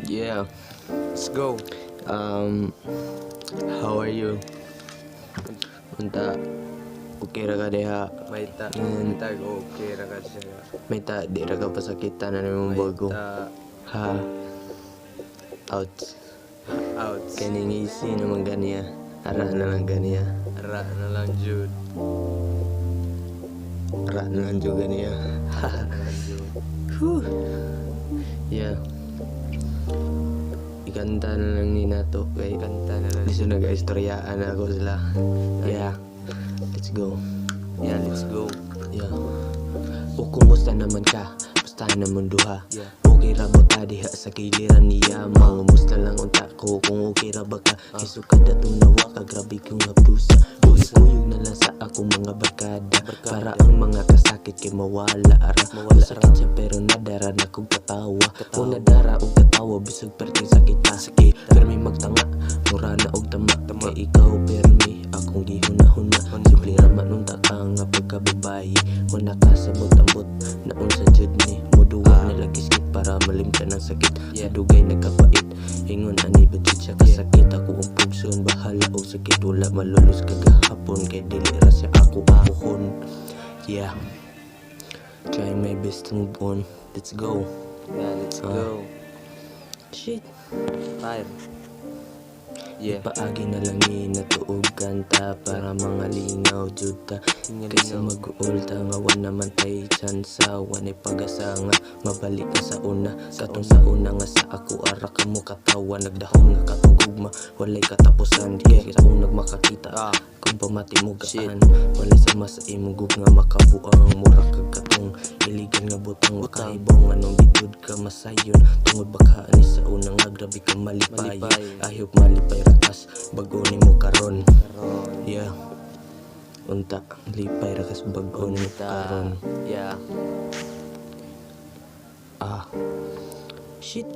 Yeah. Let's go. How are you? Unta, okay ra ka diha? Maita. Mm. Maita go okay ra ka siya. May ta, di ra ka pasakitan na nimong bago. Maita. Ha? Out. Out. Kaning easy naman ganiya. Ara na lang ganiya. Ara na lang Jude. Ara na lang jud ganiya. Ara na lang Jude. Yeah. Ikanta na lang ni nato kay Kanta na lang. di sa nag-istoryaan ako sila. Yeah. Let's go. Yeah, let's go. Yeah. O kumusta naman ka? Basta naman duha. Yeah. Okay ra ba ka diha sa giliran niya? Mangumusta lang unta ko kung okay ra ba ka? Kisukad atong nawa ka grabe kong abdusa. Kuyog na lang sa akong mga barkada. Para ang mga kasakit kay mawala ara. Mawala sakit siya pero nadara na kong katawa. Kung nadara og katawa bisag perting sakit ta. Sige, permi magtanga. Mura na og tama. Kay ikaw permi akong gihuna-huna. Simple raman unta ka nga pagkababayi. Kung nakasabot-ambot na unsa jud ni muduwa na lagi skit para malimtan ang sakit. Sa dugay nagkapait ingon ani ba jud siya kasakit. Ako ang pugson bahala og sakit. Wala malulos kagahapon kay dili ra siya ako apuhon. Yeah. Try my best to move on. Let's go. Yeah, let's go. Shit. Fire. Yeah. Paagi na lang ni natuog kanta para mga lingaw jud ta. Kaysa mag-uulta nga wan naman tay tsansa. Wanay pag-asa nga mabalik ka sa una. Katong sa una nga sa ako ara ka mo katawa. Nagdahong nga katong gugma walay katapusan. Di akong nagmakakita kung pamati mo gaan. Walay sama sa imong gugma makabuang. Mura kag katong iligan nga butang. Wakaibong anong bitud ka masayon. Tungod baka ni sa una nga grabe ka malipay. Ayop malipay rakas bago ni mo karon. Yeah. Unta lipay rakas bago ni mo karon. Yeah. Shit.